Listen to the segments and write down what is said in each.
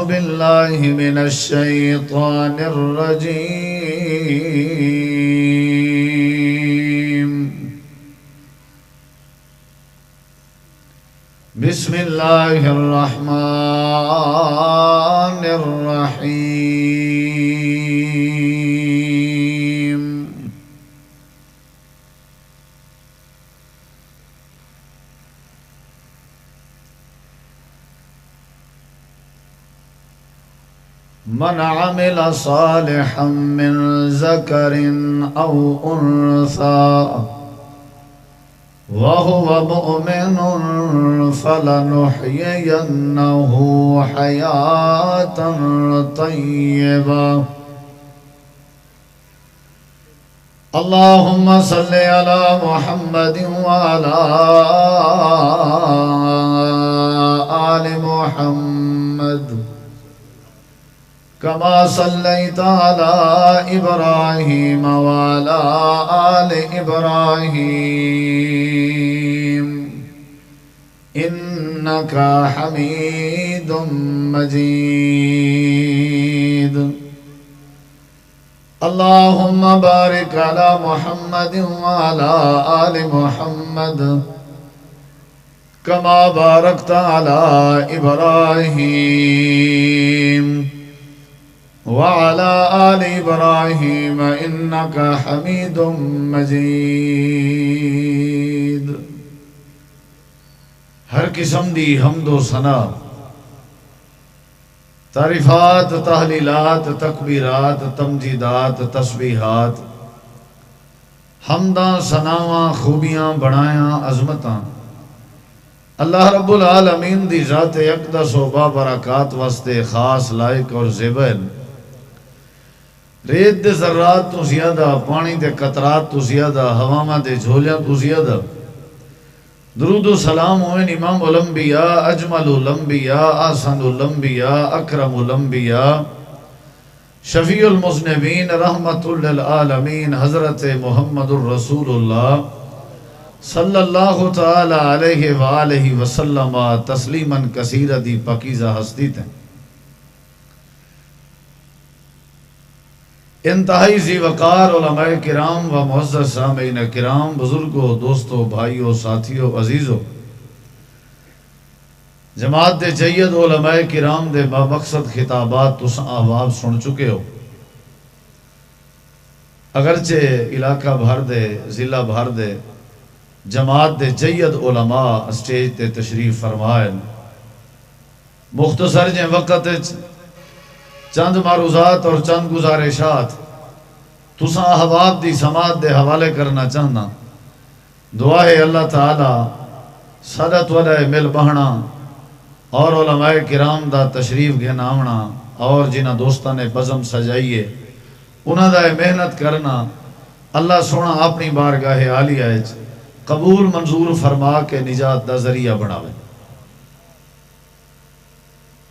بالله من الشيطان الرجيم. بسم الله الرحمن الرحيم. من عمل صالحا من ذكر أو أنثى وهو مؤمن فلنحيينه حياة طيبة. اللهم صل على محمد وعلى آل محمد كما صليت على إبراهيم وعلى آل إبراهيم إنك حميد مجيد. اللهم بارك على محمد وعلى آل محمد كما باركت على إبراهيم وعلى آل إبراهيم إنك حميد مجيد. ہر قسم دی حمد و ثنا، تعریفات، تحلیلات، تکبیرات، تمجیدات، تسبیحات، حمداں، ثناواں، خوبیاں، بڑایاں، عظمتاں اللہ رب العالمین دی ذات اقدس و بابرکات واسطے خاص، لائق اور زیبن. ریت دے ذرات تو زیادہ، پانی دے قطرات تو زیادہ، ہواواں دے جھولیاں تو زیادہ درود و سلام ہوئے امام الانبیاء، اجمل الانبیاء، احسن الانبیاء، اکرم الانبیاء، شفیع المذنبین، رحمت للعالمین، حضرت محمد الرسول اللہ صلی اللہ تعالی علیہ وآلہ وسلم تسلیما کثیرا دی پاکیزہ ہستی تھیں. انتہائی ذی وقار علماء کرام و معزز سامعین کرام، بزرگوں، دوستوں، بھائیوں، ساتھیوں، عزیزوں، جماعت دے جید علماء کرام دے بامقصد خطابات تساں آواز سن چکے ہو. اگرچہ علاقہ بھر دے، ضلع بھر دے جماعت دے جید علماء اسٹیج تے تشریف فرمائیں، مختصر جے وقت چند معروضات اور چند گزارشات تساں احباب دی سماعت دے حوالے کرنا چاہنا. دعا ہے اللہ تعالی سادت والے مل بہنا اور علماء کرام دا تشریف گھناونا اور جنہ دوستاں نے بزم سجائیے انہاں دا محنت کرنا اللہ سونا اپنی بارگاہ عالیہ قبول منظور فرما کے نجات دا ذریعہ بناوے.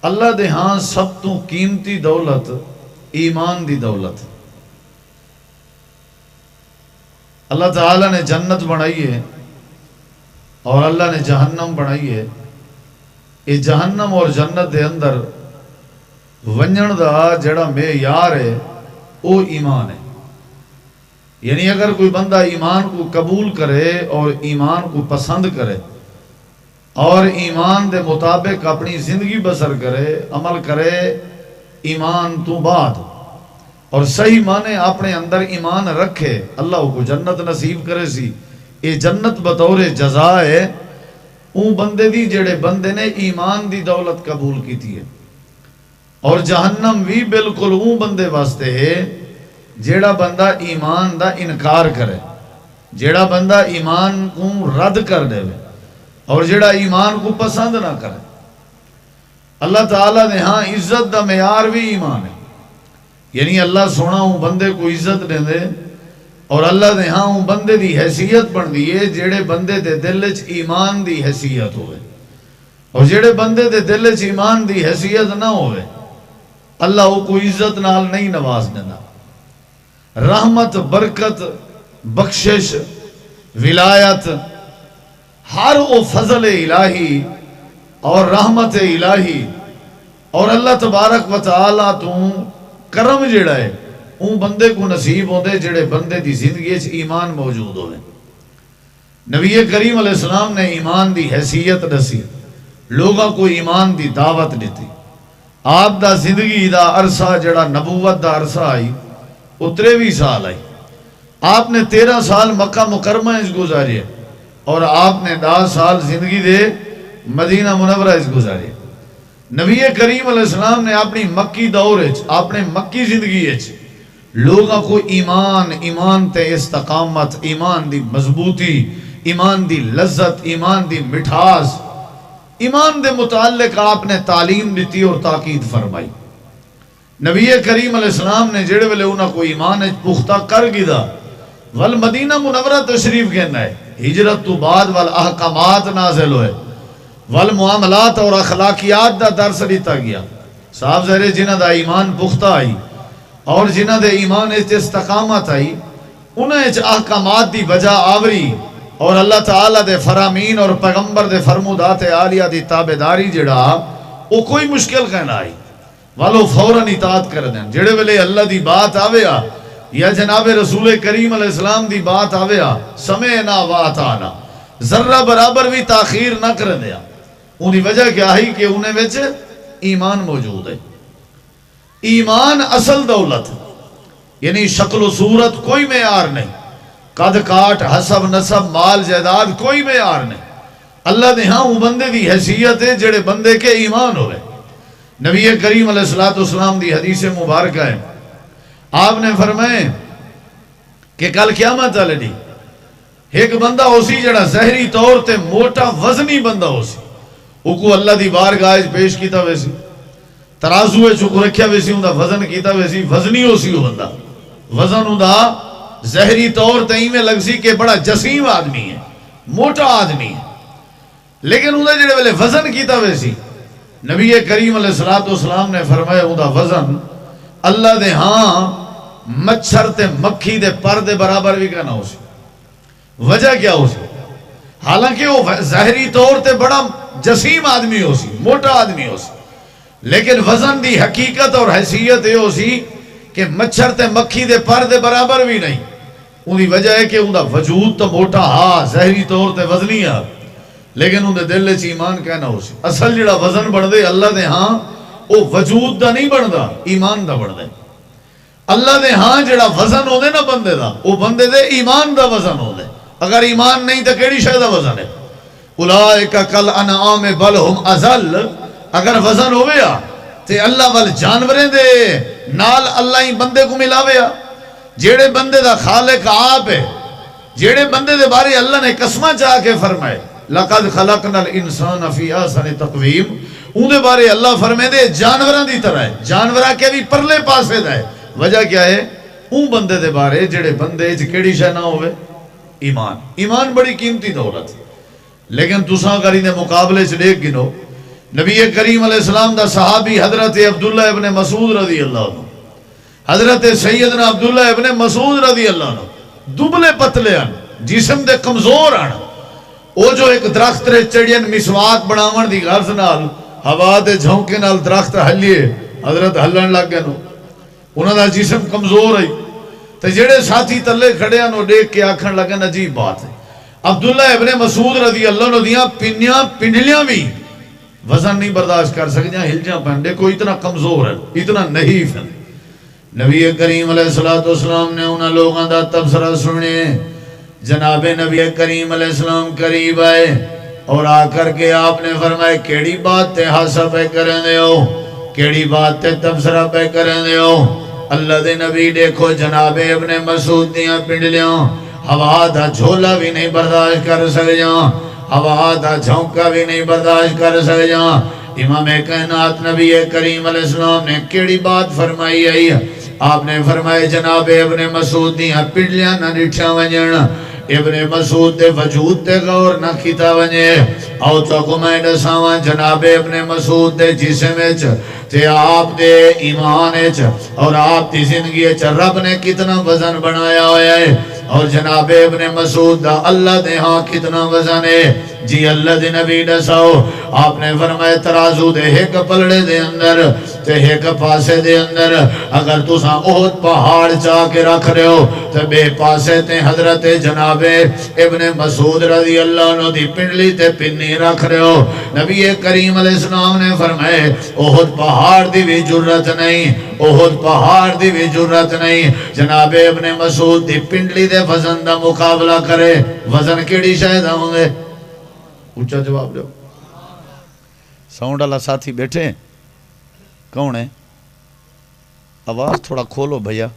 اللہ دے ہاں سب تو قیمتی دولت ایمان دی دولت. اللہ تعالیٰ نے جنت بنائی ہے اور اللہ نے جہنم بنائی ہے. یہ جہنم اور جنت دے اندر ونجن دا جڑا معیار ہے وہ ایمان ہے. یعنی اگر کوئی بندہ ایمان کو قبول کرے اور ایمان کو پسند کرے اور ایمان دے مطابق اپنی زندگی بسر کرے، عمل کرے ایمان تو بعد اور صحیح معنی اپنے اندر ایمان رکھے، اللہ کو جنت نصیب کرے سی. یہ جنت بطور جزا ہے اون بندے دی جڑے بندے نے ایمان دی دولت قبول کیتی ہے، اور جہنم بھی بالکل اون بندے واسطے ہے جیڑا بندہ ایمان دا انکار کرے، جیڑا بندہ ایمان کو رد کر دے اور جیڑا ایمان کو پسند نہ کرے. اللہ تعالیٰ نے ہاں عزت دا معیار بھی ایمان ہے. یعنی اللہ سونا ہوں بندے کو عزت دے دے اور اللہ نے ہاں ہوں بندے دی حیثیت بن دیئے جیڑے بندے دے دل وچ ایمان دی حیثیت ہوئے، اور جیڑے بندے دے دل وچ ایمان دی حیثیت نہ ہوئے اللہ وہ کو عزت نال نہیں نواز دینا. رحمت، برکت، بخشش، ولایت، ہر وہ فضل الہی اور رحمت الہی اور اللہ تبارک و تعالی تو کرم جڑا ہے اون بندے کو نصیب ہوندے جڑے بندے دی زندگی وچ ایمان موجود ہوئے. نبی کریم علیہ السلام نے ایمان دی حیثیت دسی، لوگوں کو ایمان دی دعوت دیتی. آپ دا زندگی دا عرصہ جڑا نبوت دا عرصہ آئی وہ 23 سال آئی. آپ نے 13 سال مکہ مکرمہ اس گزارے اور آپ نے 10 سال زندگی دے مدینہ منورہ اس گزارے. نبی کریم علیہ السلام نے اپنی مکی دور اپنے مکی زندگی لوگوں کو ایمان تے استقامت، ایمان دی مضبوطی، ایمان دی لذت، ایمان دی مٹھاس، ایمان دے متعلق آپ نے تعلیم دیتی اور تاکید فرمائی. نبی کریم علیہ السلام نے جڑے ویلے انہاں کو ایمان پختہ کر گیا والمدینہ منورہ تشریف کہنا ہے، ہجرت تو بعد والاحکامات نازل ہوئے، والمعاملات اور اخلاقیات دا درس دیتا گیا. صاحب زہرے جنہ دا ایمان پختہ آئی اور جنہ دے ایمان استقامت آئی انہیں احکامات دی وجہ آوری اور اللہ تعالیٰ دے فرامین اور پیغمبر دے فرمودات عالیہ دی تابداری جڑا وہ کوئی مشکل کہنا آئی والو فوراً اطاعت کر دیں. جڑے ویلے اللہ دی بات آویا یا جناب رسول کریم علیہ السلام دی بات آویا سمعنا و اطعنا، ذرہ برابر بھی تاخیر نہ کر دیا. انہی وجہ کیا ہے کہ انہیں وچ ایمان موجود ہے. ایمان اصل دولت یعنی شکل و صورت کوئی معیار نہیں، قد کاٹ حسب نسب مال جائیداد کوئی معیار نہیں. اللہ نے ہاں وہ بندے دی حیثیت ہے جڑے بندے کے ایمان ہوئے. نبی کریم علیہ السلام دی حدیث مبارکہ ہے، آپ نے فرمائے کہ کل قیامت والے دی ایک بندہ ہو سی جڑا ظاہری طور تے موٹا وزنی بندہ ہو سی، وہ کو اللہ دی بارگاہ پیش کیتا ویسی، ترازو چکو رکھیا ویسی، ہوں دا وزن کیتا ویسی، وزنی ہو سی وہ بندہ، وزن ہوں دا ظاہری طور تے میں لگ سی کہ بڑا جسیم آدمی ہے، موٹا آدمی ہے، لیکن ہوں دا جڑے والے وزن کیتا ویسی نبی کریم علیہ السلام نے فرمایا ہوں دا وزن اللہ دے ہاں مچھر تے مکھی دے پر دے برابر بھی کہنا ہو سی. وجہ کیا ہو سی؟ حالانکہ وہ ظاہری طور تے بڑا جسیم آدمی ہو سی، موٹا آدمی ہو سی، لیکن وزن دی حقیقت اور حیثیت یہ ہو سی کہ مچھر تے مکھی دے پر دے برابر بھی نہیں. ان دی وجہ ہے کہ ان دا وجود تو موٹا ہاں ظاہری طور تے وزنی ہے، لیکن ان دے دل چ ایمان کہنا ہو سی. اصل جڑا وزن بڑھ دے اللہ دے ہاں وہ وجود دا نہیں بڑھ دا، ایمان دا بڑھ دے. اللہ دے ہاں جڑا وزن ہو دے نا بندے دا، وہ بندے دے ایمان دا وزن ہو دے. اگر ایمان نہیں تو کیڑی شے دا وزن ہے؟ اولئک کل انعام بل ہم اضل. اگر وزن ہویا تے اللہ وال جانوریں دے نال اللہ ہی بندے کو ملاویا. جیڑے بندے دا خالق آپ ہے، جیڑے بندے دے بارے اللہ نے قسمہ چاہ کے فرمائے لقد خلقنا الانسان فی احسن تقویم، ان دے بارے اللہ فرمائے دے جانوراں دی طرح ہے، جانوراں کے بھی پرلے پاسے دا ہے. وجہ کیا ہے؟ اون بندے دے بارے جڑے بندے کیڑی شے نہ ہوئے ایمان. ایمان بڑی قیمتی دولت، لیکن تساں اگر ان مقابلے سے دیکھ گنو نبی کریم علیہ السلام دا صحابی حضرت عبداللہ ابن مسعود رضی اللہ عنہ، حضرت سیدنا عبداللہ ابن مسعود رضی اللہ عنہ دبلے پتلے ہیں، جسم دے کمزور ہیں. وہ جو ایک درخت رے چڑین مسواک بناون دی غرض نال ہوا دے جھونکے نال درخت ہلیے حضرت ہلن لگ گئے. انہاں دا جسم کمزور ہے تے جڑے ساتھی تلے کھڑے ہیں دیکھ کے آکھن لگن عجیب بات ہے. عبداللہ ابن مسعود رضی اللہ عنہ دیاں پنیاں پنڈلیاں بھی وزن نہیں برداشت کر سکتے، ہل جاں پہن دیکھو اتنا کمزور ہے، اتنا نحیف ہے. نبی کریم علیہ السلام نے انہاں لوگاں دا تبصرہ سنے. جناب نبی کریم علیہ السلام قریب آئے اور آ کر کے آپ نے فرمائے کیڑی بات تے حسب پہ کریں دے ہو، کیڑی بات تے تبصرہ پہ کریں دے ہو. اللہ دے نبی دیکھو جناب ابن مسعود دیاں پنڈلیاں ہوا دا جھولا بھی نہیں برداشت کر سکیاں، ہوا دا جھونکا بھی نہیں برداشت کر سکیاں. امام کائنات نبی کریم علیہ السلام نے کیڑی بات فرمائی آئی؟ آپ نے فرمائے جناب ابن مسعود دیاں پنڈلیاں نہ ڈٹھیاں ونجن، ابن مسعود دے وجود تے غور نہ کیتا ونجے. او تو کو میں دساواں جناب ابن مسعود دے جسم وچ تے آپ دے ایمان وچ اور آپ دی زندگی وچ رب نے کتنا وزن بنایا ہوا ہے. اور جناب ابن مسعود دا اللہ دے ہاں کتنا وزن ہے جی اللہ دے نبی دساؤ آپ نے فرمایا ترازو دے ایک پلڑے دے اندر تے ایک پاسے دے اندر اگر تساں احد پہاڑ چاہ کے رکھ رہے ہو تے بے پاسے تے حضرت جناب ابن مسعود رضی اللہ عنہ دی پنڈلی تے پنی رکھ رہے ہو نبی کریم علیہ السلام نے فرمائے احد پہاڑ دی بھی جرت نہیں احد پہاڑ دی بھی جرت نہیں جناب ابن مسعود دی پنڈلی دے وزن دا مقابلہ کرے وزن کیڑی شاید ہوں گے اونچا جواب دو ساؤنڈ اللہ ساتھی بیٹھے ہیں کون ہے آواز تھوڑا کھولو بھیا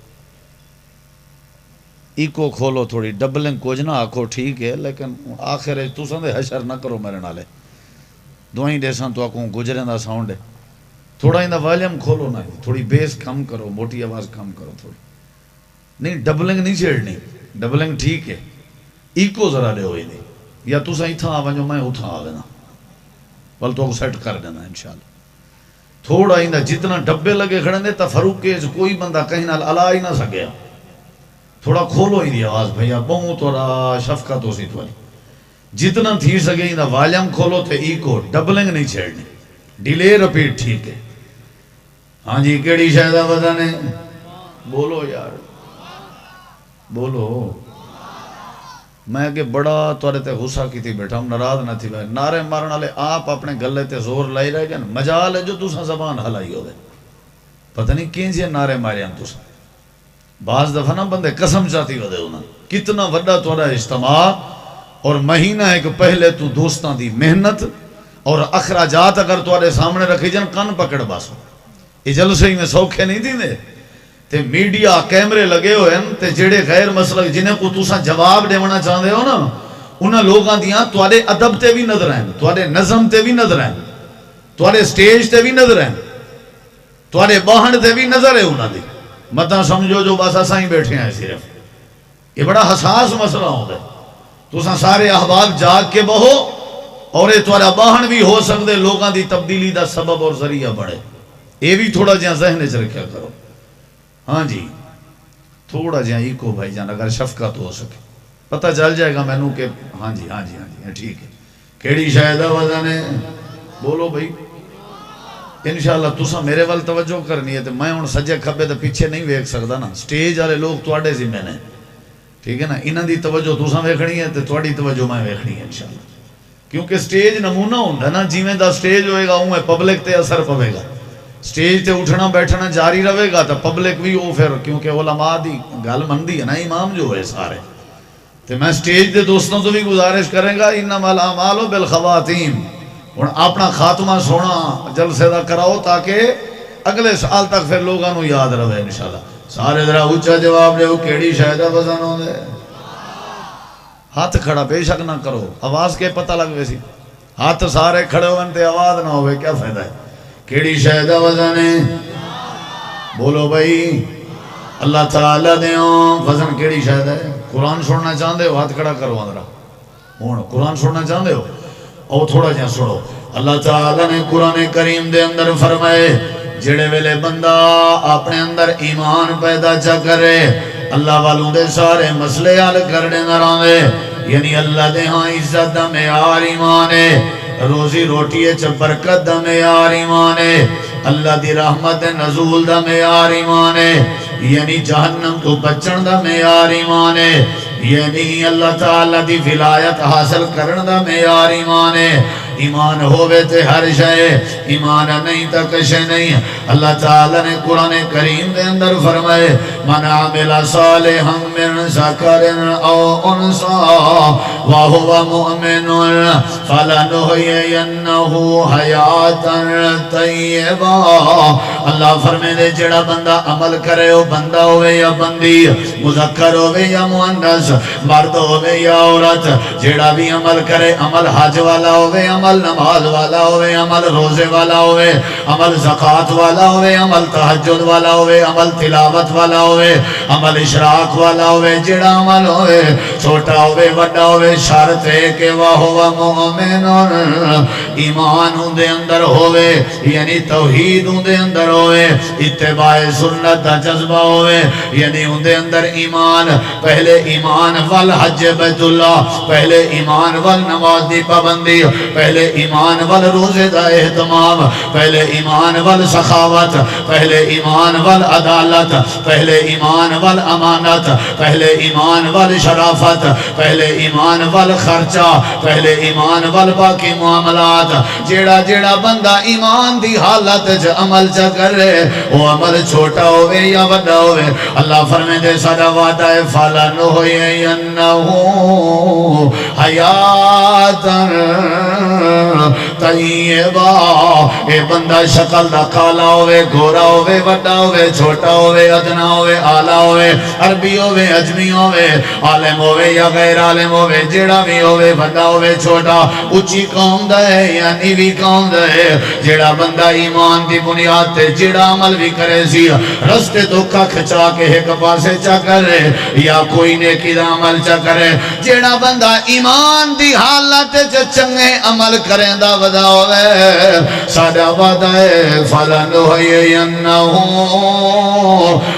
ایکو کھولو تھوڑی ڈبلنگ کچھ نہ آکھو ٹھیک ہے لیکن آخر تساں دے حشر نہ کرو میرے نالے دوائیں دیساں تو آکھوں گجریں دا ساؤنڈ ہے تھوڑا اندہ والیوم کھولو نہ تھوڑی بیس کم کرو موٹی آواز کم کرو تھوڑی نہیں ڈبلنگ نہیں چھیڑنی ڈبلنگ ٹھیک ہے ایکو ذرا دے ہوئی دی یا تساں اتھا آوانجو میں اتھا آوینا بل تو سیٹ کر دینا انشاءاللہ تھوڑا اندہ جتنا ڈبے لگے کھڑے دے تفروق کے کوئی بندہ کہیں نال علا ہی نہ سکیا تھوڑا کھولو ہی دی آواز بھئیا بہت اور شفقت ہو سی تھوڑی جتنا تھی سکے اندہ والیوم کھولو تے ایکو ڈبلنگ نہیں چھیڑنی ڈیلے رپیٹ ٹھیک ہے ہاں جی کیڑی شاہدہ وزن ہے بولو یار بولو میں کہ بڑا توڑے تے غصہ کی تھی بیٹھا ہم ناراض نہ تھی بھائی نعرے مارن والے آپ اپنے گلے تے زور لائی رہے گا مجال ہے جو تساں زبان ہلائی ہو دے پتہ نہیں کین سے نعرے مارے ہم تساں بعض دفعہ نا بندے قسم چاہتی ہو دے انہاں کتنا وڈا توڑا اجتماع اور مہینہ ایک پہلے تو دوستاں دی محنت اور اخراجات اگر توڑے سامنے رکھی جن کن پکڑ باسو یہ جلسے ہی میں سوکھے نہیں تھی دے تے میڈیا کیمرے لگے ہوئے ہیں تے جڑے غیر مسلک جنہیں کو تساں جواب دیونا چاہتے ہو نا انہاں لوگاں دیاں توڑے ادب تے بھی نظر ہیں توڑے نظم تے بھی نظر ہیں توڑے سٹیج تے بھی نظر ہیں توڑے باہن تے بھی نظر ہے انہاں دی مطلب سمجھو جو بس اساں ہی بیٹھے ہیں صرف یہ بڑا حساس مسئلہ ہوتا ہے تساں سارے احباب جاگ کے بہو اور یہ توڑا باہن بھی ہو سکتے لوگاں دی تبدیلی دا سبب اور ذریعہ بڑھے یہ بھی تھوڑا جہاں ذہن چ رکھا کرو ہاں جی تھوڑا جہاں ایکو بھائی جان اگر شفقت ہو سکے پتہ چل جائے گا مینوں کہ ہاں جی ہاں جی ہاں جی ٹھیک ہے کیڑی شاید وزن ہے بولو بھائی انشاءاللہ تساں میرے وال توجہ کرنی ہے تو میں ہن سجے کھبے تے پیچھے نہیں ویکھ سکدا نا سٹیج والے لوگ تواڈے ذمہ نے ٹھیک ہے نا انہاں دی توجہ تساں ویکھنی ہے تے تواڈی توجہ میں ویکھنی ہے انشاءاللہ کیونکہ سٹیج نمونہ ہوندا نا جویں دا سٹیج ہوئے گا اوویں پبلک تے اثر پوے گا سٹیج تے اٹھنا بیٹھنا جاری رہے گا تو پبلک بھی وہ پھر کیونکہ علماء دی گل مندی ہے نا امام جو ہے سارے تو میں سٹیج دے دوستوں تو بھی گزارش کریں گا انما الاعمال بالخواتیم اور اپنا خاتمہ سونا جلسے دا کراؤ تاکہ اگلے سال تک پھر لوگاں نو یاد رہے انشاءاللہ سارے ذرا اونچا جواب دے کیڑی شاہدہ وزن ہوندے ہاتھ کھڑا بے شک نہ کرو آواز کے پتہ لگ ویسی ہاتھ سارے کھڑے ہوئے تے آواز نہ ہوئے کیا فائدہ ہے کیڑی شاہدہ وزن ہے بولو بھائی اللہ تعالیٰ دیوں وزن کیڑی شاہدہ ہے قرآن سننا چاہتے ہو ہاتھ کھڑا کرو اندرا ہون قرآن سننا چاہتے ہو او تھوڑا جہاں سنو اللہ تعالیٰ نے قرآن کریم دے اندر فرمائے جڑے ویلے بندہ اپنے اندر ایمان پیدا چا کرے اللہ والوں دے سارے مسئلے حل کرنے نہ راندے یعنی اللہ دے ہاں عزت دا معیار ایمان ہے روزی روٹی چ برکت دا معیار ایمان ہے اللہ دی رحمت نزول دا معیار ایمان ہے یعنی جہنم تو بچن دا معیار ایمان ہے یعنی اللہ تعالیٰ دی ولایت حاصل کرن دا معیار ایمان ہے ایمان ہوئے تے ہر شے ایمان نہیں تا کشے نہیں اللہ تعالیٰ نے قرآن کریم دے اندر فرمائے من عامل صالحا من ذکر او انثى وهو مؤمن فلنحيينه حیاتا طیبا اللہ فرمائے دے جڑا بندہ عمل کرے ہو بندہ ہوئے یا بندی مذکر ہوئے یا مؤنث مرد ہوئے یا عورت جڑا بھی عمل کرے عمل حج والا ہوئے عمل نماز والا ہوئے عمل روزے والا ہوئے عمل زکاة والا ہوئے عمل تہجد والا ہوئے عمل تلاوت والا ہوئے عمل اشراق والا ہوئے جڑا عمل ہوئے چھوٹا ہوئے وڈا ہوئے شرط ہے کہ وہ مؤمن ایمان ان دے اندر ہوئے یعنی توحید ان دے اندر ہوئے اتباع سنت دا جذبہ ہوئے یعنی ان دے اندر ایمان پہلے ایمان والحج بیت اللہ پہلے ایمان والنماز دی پابندی پہلے ایمان والروزے دا اہتمام پہلے ایمان والسخاوت پہلے ایمان والعدالت پہلے ایمان والامانت پہلے ایمان والشرافت پہلے ایمان والخرچہ پہلے ایمان والباقی معاملات جیڑا جیڑا بندہ ایمان دی حالت جا عمل چا کر رہے وہ عمل چھوٹا ہوئے یا بڑا ہوئے اللہ فرمے دے سارا وعدہ فَلَنُحْيِيَنَّهُ حَيَاتًا طیبہ اے بندہ شکل دا کالا ہوئے گورا ہوئے وڈا ہوئے چھوٹا ہوئے ادنا ہوئے آلہ ہوئے عربی ہوئے اجمی ہوئے عالم ہوئے یا غیر عالم ہوئے جیڑا بھی ہوئے وڈا ہوئے چھوٹا اچھی قوم دا ہے یا نیوی قوم دا ہے جیڑا بندہ ایمان دی بنیاد تے جیڑا عمل بھی کرے سی رستے تو کھا کھچا کے ایک پاسے چا کرے یا کوئی نیکی دا عمل چا کرے جیڑا بندہ ایمان دی حالت چنگے عمل کریں دا ودا ہوئے سادہ وعدہ ہے فَلَنُحْيِيَنَّهُ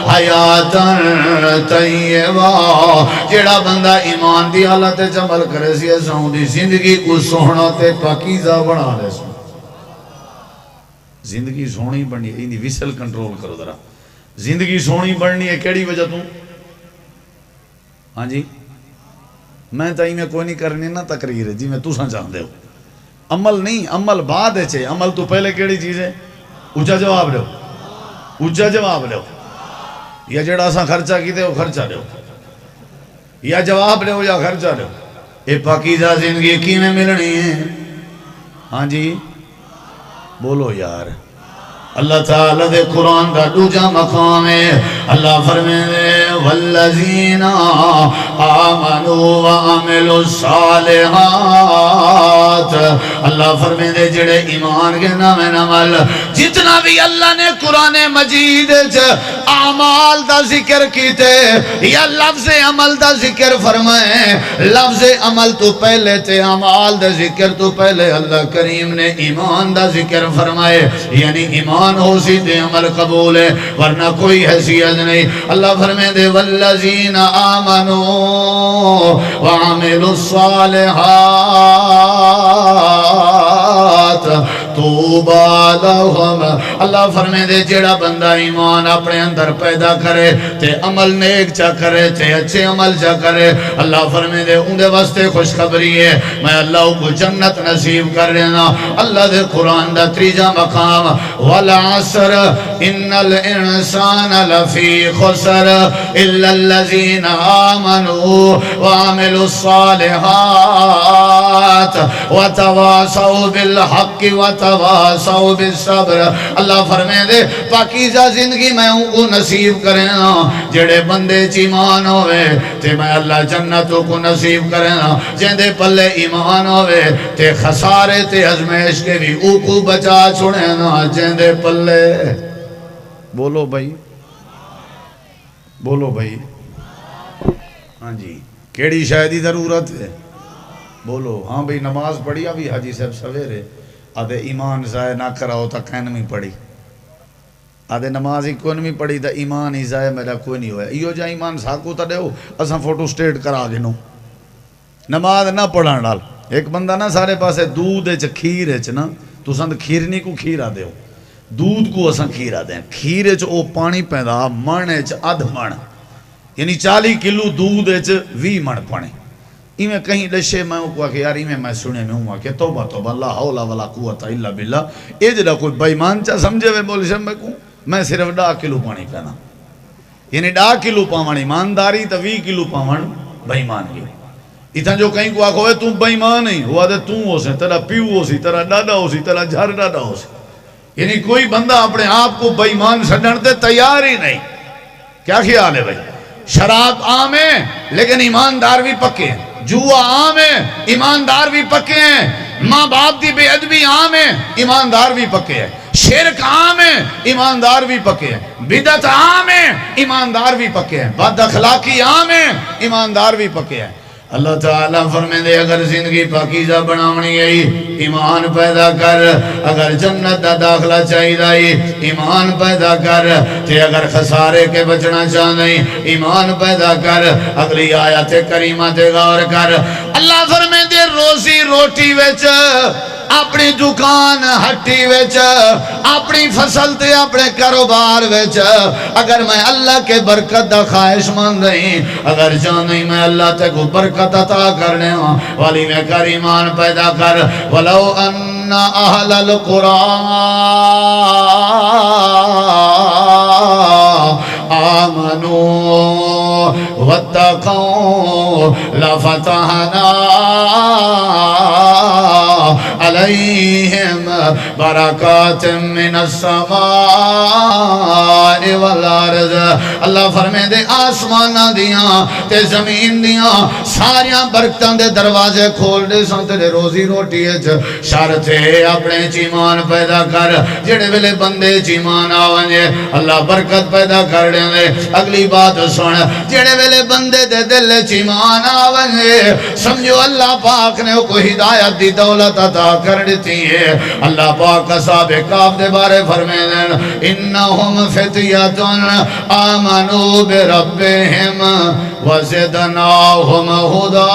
حَيَاتًا طیبہ جیڑا بندہ ایمان دی حالت عمل کرے سی ایساؤں دی زندگی کو سوہنا تے پاکیزہ بنا لے سو زندگی سونی بڑھنی ہے انہی ویسل کنٹرول کرو درہ زندگی سونی بڑھنی ہے کیڑی وجہ توں ہاں جی میں تائی میں کوئی نہیں کرنی نہ تقریر ہے جی میں تو سن چاہتے ہو عمل نہیں عمل بعد ہے چھے عمل تو پہلے کیڑی چیز ہے اچھا جواب لو اچھا جواب لو یا جڑا سا خرچہ کی دے وہ خرچہ لو یا جواب لو یا خرچہ لو اے پاکیزہ زندگی کی میں ملنی ہے ہاں جی بولو یار اللہ تعالیٰ دے قرآن کا دوجا مقام ہے اللہ فرمینے والذین آمنوا وعملوا الصالحات اللہ فرمینے جڑے ایمان کے نام عمل جتنا بھی اللہ نے قرآن مجید اعمال دا ذکر کیتے یا لفظ عمل دا ذکر فرمائے لفظ عمل تو پہلے تے اعمال دا ذکر تو پہلے اللہ کریم نے ایمان دا ذکر فرمائے یعنی ایمان ہو سیدھے عمل قبول ہے ورنہ کوئی حیثیت نہیں اللہ فرمے دے والذین آمنوا وعملوا الصالحات توبہ لہم اللہ فرمے دے جڑا بندہ ایمان اپنے اندر پیدا کرے تے عمل نیک چا کرے تے اچھے عمل چا کرے اللہ فرمے دے اندے واسطے خوشخبری ہے میں اللہ کو جنت نصیب کر لینا اللہ دے قرآن دا تریجا مقام والعصر ان الانسان لفی خسر الا الذین آمنوا وعملوا الصالحات وتواصوا بالحق وتواصوا بالصبر اللہ فرمائے دے پاکیزہ زندگی میں ان کو نصیب کرنا جڑے بندے ایمان ہوئے تے میں اللہ جنتوں کو نصیب کرنا جندے پلے ایمان ہوئے تے خسارے تے ازمیش کے بھی او کو بچا چھوڑنا جندے پلے بولو بھائی بولو بھائی ہاں جی کیڑی شاید ہی ضرورت ہے بولو ہاں بھئی نماز پڑھی ابھی حاجی صاحب سویرے آدھے ایمان ضائع نہ کراؤ تا کینویں پڑھی آدھے نماز ہی کوئی نہیں پڑھی تا ایمان ہی ضائع میرا کوئی نہیں ہویا ایو جا ایمان ساکو تا دے ہو اساں فوٹو سٹیٹ کرا گنو نماز نہ پڑھان ڈال ایک بندہ نا سارے پاسے دودھ ہے کھیر ہے نا تو سند کھیرنی کو کھیرا دے ہو دودھ کو اساں کھیرا دیں کھیر ہے او پانی پیدا من ہے ادھ من یعنی 40 کلو دودھ ہے 20 من پانے میں کہیں لشے میں کو کہ یار میں سنے میں ہوں کہ توبہ توبہ لا حول ولا قوت الا باللہ اے جڑا کوئی بے ایمان چا سمجھے وے بول سے میں کو میں صرف 10 کلو پانی پینا یعنی 10 کلو پاون ایمانداری تے 20 کلو پاون بے ایمانی اتنا جو کہیں کو آکھو تو بے ایمان نہیں ہوا دے تو ہو سے تیرا پیو ہو سی تیرا ڈاڈا ہو سی تیرا جھر ڈاڈا ہو سی یعنی کوئی بندہ اپنے آپ کو بے ایمان سمجھن تے تیار ہی نہیں کیا خیال ہے بھائی شراب عام ہے لیکن ایماندار بھی پکے ہیں جوا عام ہے ایماندار بھی پکے ہیں ماں باپ دی بے ادبی عام ہے ایماندار بھی پکے ہیں شرک عام ہے ایماندار بھی پکے ہیں بدعت عام ہے ایماندار بھی پکے ہیں بد اخلاقی عام ہے ایماندار بھی پکے ہیں اللہ تعالیٰ فرمیندے اگر زندگی پاکیزہ بناونی ہے ایمان پیدا کر، اگر جنت دا داخلہ چاہیے ایمان پیدا کر، تے اگر خسارے کے بچنا چاہتے ایمان پیدا کر۔ اگلی آیت کریمہ تے غور کر، اللہ فرمیندے روزی روٹی وچ، اپنی دکان ہٹی وچ، اپنی فصل تے اپنے کاروبار وچ اگر میں اللہ کے برکت دا خواہش مند نہیں، اگر جانی میں اللہ تے کو برکت عطا کرنے ہوں والی میں کر ایمان پیدا کر۔ وَلَوْ أَنَّ أَهْلَ الْقُرَىٰ آمَنُوا وَاتَّقَوْا لَفَتَحْنَا علیہم برکات من السماء والارض۔ اللہ فرمائے دے آسمانہ دیاں تے زمین دیاں ساریاں برکتاں دے دروازے کھول دے سن تیرے روزی روٹی ہے شرطے اپنے چیمان پیدا کر، جڑے ویلے بندے چیمان آوانجے اللہ برکت پیدا کر دے۔ اگلی بات سن، جڑے ویلے بندے دے دل چیمان آوانجے سمجھو اللہ پاک نے کوئی ہدایت دی دولت عطا کر دیتی ہے۔ اللہ پاک اصحاب کہف دے بارے فرمائے انہم فتیتن آمنوا بربہم وزدناہم ہدا۔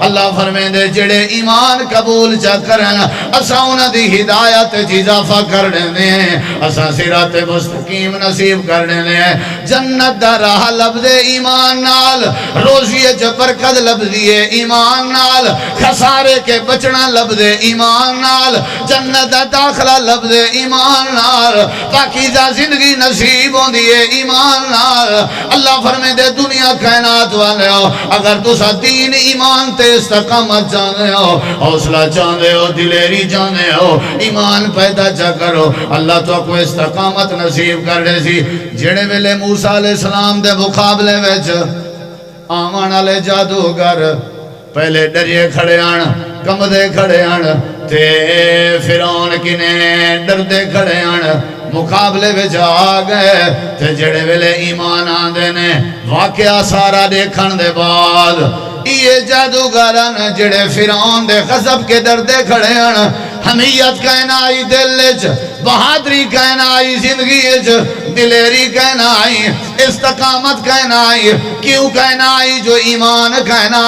اللہ فرمائے دے جڑے ایمان قبول چا کرن اسا انہاں دی ہدایت اضافہ کر دینے ہیں، اسا صراط مستقیم نصیب کر دینے ہیں۔ جنت دا راہ لبدے ایمان نال، روزی برکت لبدی ہے ایمان نال، خسارے کے بچنا لبدے ایمان نال، جنت دا داخلہ لبدے ایمان نال، پاکیزہ زندگی نصیب ہوں دیئے ایمان نال۔ اللہ فرمائے دے دنیا کائنات والے ہو، اگر تسا دین ایمان تے استقامت جانے ہو، حوصلہ جانے ہو، دلیری جانے ہو، ایمان پیدا جا کرو، اللہ تو کو استقامت نصیب کر دے سی۔ جڑے ویلے موسیٰ علیہ السلام دے مقابلے وچ آمان علیہ جادوگر پہلے ڈریے کھڑے آن، کمدے کھڑے آن، تے فرعون کنے ڈردے کھڑے آن، مقابلے وچ آ گئے تے جڑے ویلے ایمان آندے نے واقعہ سارا دیکھن دے بعد یہ جادوگران جڑے فرعون دے غضب کے ڈردے کھڑے آن، حمیت کہنا آئی دل وچ، بہادری کہنا آئی زندگی وچ، دلیری کہنا آئی، استقامت کہنا آئی، کیوں کہنا آئی جو ایمان کہنا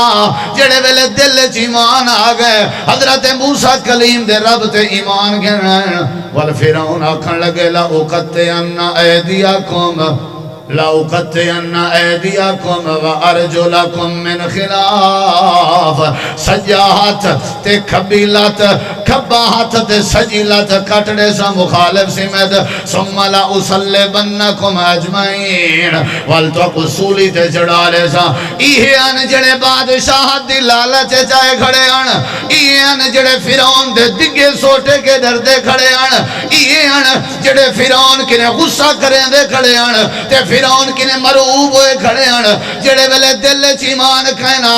جڑے ویلے دل وچ ایمان آ گئے۔ حضرت موسیٰ کلیم دے رب تے ایمان کہنا والفرعون آکھن لگے لَأُقَطِّعَنَّ أَيْدِيَكُمْ لَأُقَطِّعَنَّ أَيْدِيَكُمْ وَأَرْجُلَكُمْ مِنْ خِلَافٍ۔ سجا ہاتھ تے کھبی لات، کھبا ہاتھ تے سجی لات کٹڑے سا مخالف سمیت، ثُمَّ لَأُصَلِّبَنَّكُمْ أَجْمَعِينَ وَالْتَقُ سولی تے چڑھالے سا۔ ایہے ان جڑے بادشاہت دی لالچ چاہے کھڑے ان، ایہے ان جڑے فرعون دے دگے سوٹے کے ڈردے کھڑے ان، ایہے ان جڑے فرعون کنے غصہ کریں دے کھڑے ان، تے فرعون کنے مرعوب ہوئے کھڑے ہیں، جڑے ویلے دل چیمان کہنا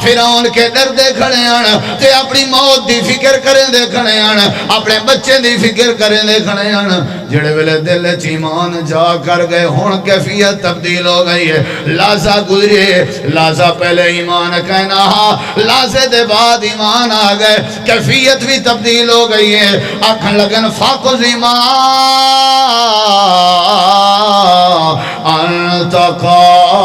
فرعون کے ڈردے کھڑے ہیں، تے اپنی موت دی فکر کریں دے کھڑے ہیں، اپنے بچے دی فکر کریں دے کھڑے ہیں، جڑے ویلے دل چیمان جا کر گئے ہون کیفیت تبدیل ہو گئی ہے۔ لازہ گزرے، لازہ پہلے ایمان کہنا لازے دے بعد ایمان آ گئے، کیفیت بھی تبدیل ہو گئی ہے۔ آکھن لگن فاقز ایمان انتقاد،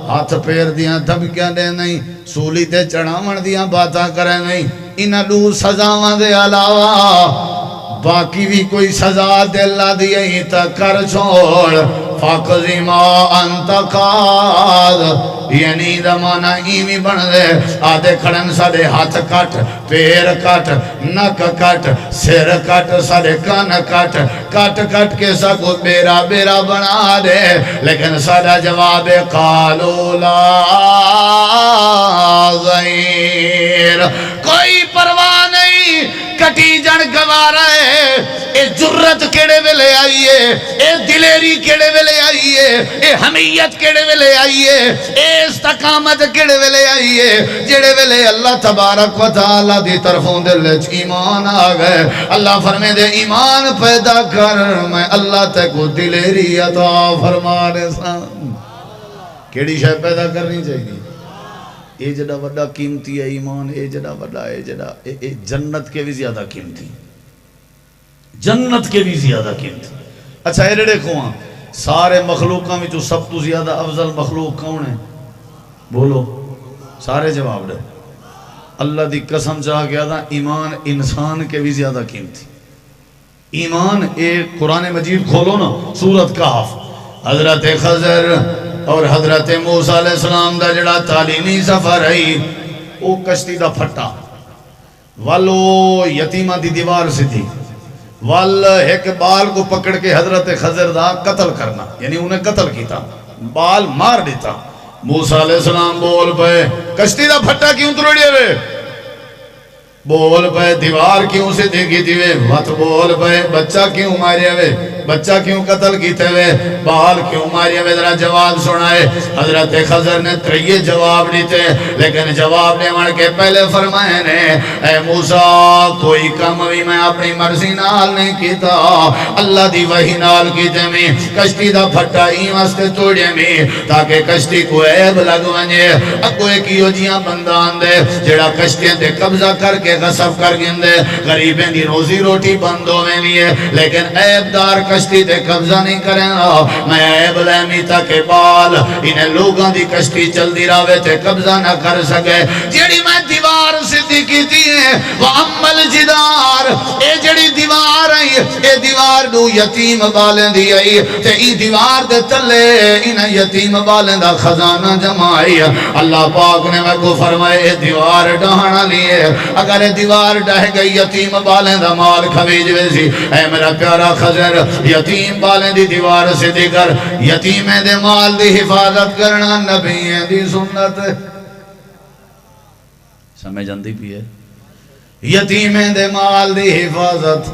ہاتھ پیر دیاں دھمکیاں دے نہیں، سولی تے چڑھاون دیاں باتاں کرے نہیں، انہاں دو سزاواں دے علاوہ باقی بھی کوئی سزا دے اللہ دیئے تا کر چھوڑ۔ فاقزی ما انتقاد یعنی دمانا ایمی بن دے، آدھے کھڑن ساڑے ہاتھ کٹ، پیر کٹ، نک کٹ، سر کٹ، ساڑے کان کٹ، کٹ کٹ کے سکو بیرا بیرا بنا دے، لیکن ساڑا جواب قالو لا غیر، کوئی پرواہ نہیں، کٹی جن گوارا ہے، اے جرت کیڑے ویلے آئیے، اے دلیری کیڑے ویلے آئیے، اے حمیت کیڑے ویلے آئیے، اے استقامت کیڑے ویلے آئیے، جیڑے ویلے اللہ تبارک و تعالیٰ دی طرفوں دل ایمان آ گئے۔ اللہ فرمے دے ایمان پیدا کر، میں اللہ تے کو دلیری عطا فرمانے سان۔ کیڑی شے پیدا کرنی چاہیے؟ اے جڑا وڈا قیمتی ہے ایمان، اے جڑا وڈا ہے جڑا اے جنت کے بھی زیادہ قیمتی، جنت کے بھی زیادہ قیمتی۔ اچھا اے رڑے کھواں سارے مخلوقاں میں جو سب تو زیادہ افضل مخلوق کون ہے؟ بولو سارے جواب دے۔ اللہ دی قسم چاہ گیا تھا ایمان انسان کے بھی زیادہ قیمتی۔ ایمان اے قرآن مجید کھولو نا، سورۃ کہف، حضرت خضر اور حضرت موسیٰ علیہ السلام دا جڑا تعلیمی سفر ہے او کشتی دا پھٹا والو یتیمہ دی دیوار سے تھی وال ایک بال کو پکڑ کے حضرت خضر دا قتل کرنا، یعنی انہیں قتل کیتا، بال مار دیتا۔ موسیٰ علیہ السلام بول پہ کشتی دا پھٹا کیوں تروڑیے وے؟ بول پہ دیوار کیوں سے دیکھی تھی وے؟ مت بول پہ بچہ کیوں ماریا وے؟ بچہ کیوں قتل کیتے ہوئے؟ بال کیوں ماریا وے؟ ذرا جواب سنائے۔ حضرت خضر نے تریے جواب دیتے، لیکن جواب نے من کے پہلے فرمائے نے اے موسیٰ کوئی کم بھی میں اپنی مرضی نال نہیں کیتا، اللہ دی وحی نال کیتے میں کشتی دا پھٹا ہی واسطے توڑے میں تاکہ کشتی کو عیب لگ ونجے۔ اگو ایک ہی جیاں بندان دے جڑا کشتیاں دے قبضہ کر کے غصب کر گندے، غریبیں دی روزی روٹی بندوں میں لیے، لیکن عیب دار کشتی دے قبضہ نہیں کریں گا۔ میں عیب لیمی تاکہ بال انہیں لوگاں دی کشتی چل دی راوے تے قبضہ نہ کر سکے۔ جیڑی میں دیوار صدی کی تھی ہے وَأَمَّا الْجِدَارِ، اے جڑی دیوار آئی اے دیوار دو یتیم بالیں دی آئی تے ای دیوار دے تلے انہیں یتیم بالیں دا خزانہ جمائی۔ اللہ پاک نے میں کو فرمائے اے دیوار ڈہانا لیے، اگر اے دیوار ڈہ گئی یتیم بالیں دا مال کھویج ویسی۔ اے میرا پیارا خضر یتیم بالیں دی دیوار سے دے کر یتیمیں دے مال دی حفاظت کرنا نبییں دی سنت ہے۔ سمجھ جاندی بھی ہے؟ یتیمیں دے مال دی حفاظت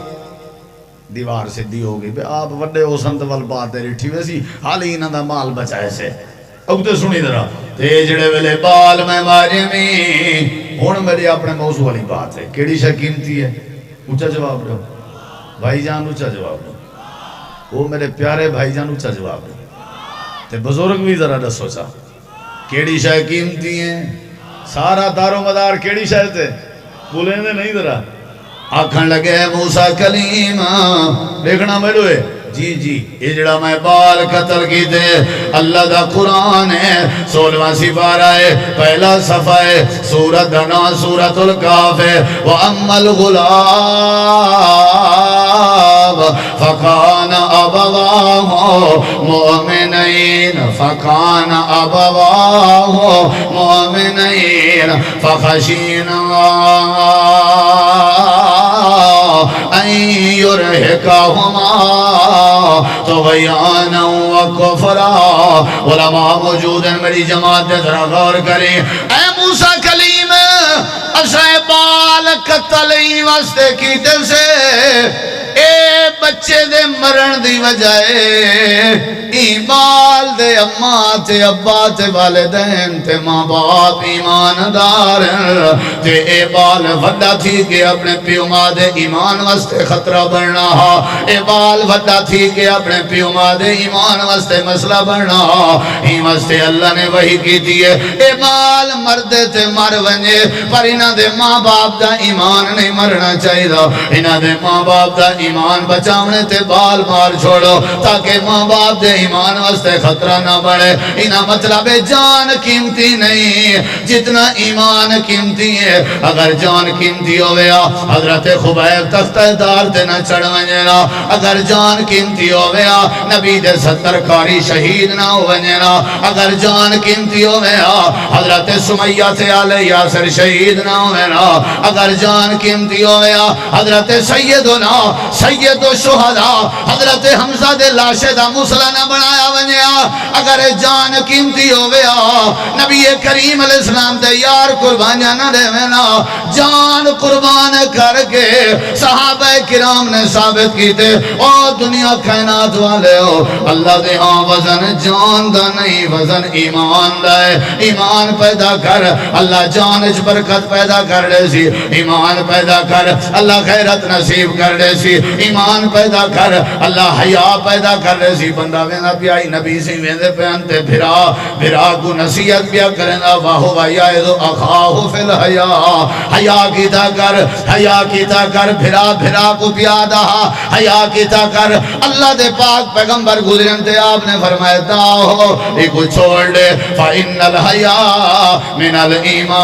دیوار سے دی ہوگی بے آپ وڈے ہو سنت والبات دے رٹھی ویسی حالی انہ دا مال بچائے سے۔ اب تے سنی درہ تے جڑے ویلے بال میں مارے میں ہون میری اپنے موضوع والی بات ہے، کیڑی شے قیمتی ہے؟ اونچا جواب دو بھائی جان، اونچا جواب دو۔ وہ میرے پیارے بھائی جان اونچا جواب دو تے بزرگ بھی ذرا دسو چا کیڑی شے قیمتی ہیں؟ سارا دار و مدار کیڑی شے تے بولیں دے نہیں ذرا آکھن لگے موسیٰ کلیم دیکھنا میرے ہوئے جی جی یہ جڑا میں بال قتل کی دے اللہ دا قرآن ہے 16واں سپارہ ہے پہلا صفحہ ہے سورۃ دنا سورۃ الکہف ہے وَأَمَّا الْغُلَامُ فَكَانَ أَبَوَاهُ مُؤْمِنَيْنِ فَكَانَ أَبَوَاهُ مُؤْمِنَيْنِ فَخَشِينَا أَن يُرْهِقَهُمَا طغیانا وکفرا۔ علماء موجود ہیں میری جماعت دے ذرا غور کریں۔ اے موسیٰ کلیم اسے بال قتل ہی واسطے کیتے سے اے بچے دے مرن دی وجائے ایمان دے اماں تے ابا تے والدین تے ماں باپ ایماندار تے اے بال وڈا تھی کہ اپنے پیو ماں دے ایمان واسطے خطرہ بننا ہا، اے بال وڈا تھی کہ اپنے پیو ماں دے ایمان واسطے مسئلہ بننا ہا، ہی واسطے اللہ نے وہی کی دیئے اے بال مردے تے مر ونجے پر انہاں دے ماں باپ دا ایمان نہیں مرنا چاہیے دا، انہاں دے ماں باپ دا ایمان بچاونے تے بال مار چھوڑو تاکہ ماں باپ دے ایمان واسطے خطرہ نہ بڑھے۔ انہاں مطلب جان قیمتی نہیں جتنا ایمان قیمتی ہے۔ اگر جان قیمتی ہویا حضرت خبیب تختہ دار تے نہ چڑھ ونجنا، اگر جان قیمتی ہویا نبی دے 70 کاری شہید نہ ونجنا، اگر جان قیمتی ہویا حضرت سمیہ تے آل یاسر شہید نہ ہونا، اگر جان قیمتی ہویا حضرت سیدنا سید و شہداء حضرت حمزہ دے لاشے دا مسئلہ نہ بنایا ونیا، اگر جان قیمتی ہویا نبی کریم علیہ السلام دے یار قربانیاں نہ دے وینا، جان قربان کر کے صحابہ کرام نے ثابت کیتے او دنیا کائنات والے ہو اللہ دے ہاں وزن جان دا نہیں وزن ایمان دا ہے۔ ایمان پیدا کر اللہ جان اچ برکت پیدا کر دے سی، ایمان پیدا کر اللہ خیرت نصیب کر دے سی، ایمان ایمان پیدا کر اللہ حیا پیدا کر رہے سی بندہ وینا پیائی نبی سی ویندے پہنتے بھرا کو نصیحت پیا کرنا واہو ویا ایدو اخاہو فی الحیا حیا کیتا کر بھرا کو پیادا حیا کیتا کر اللہ دے پاک پیغمبر گزرن تے آپ نے فرمایا داؤ ایک چھوڑ دے فَإِنَّ الْحَيَا مِنَ الْإِيمَانِ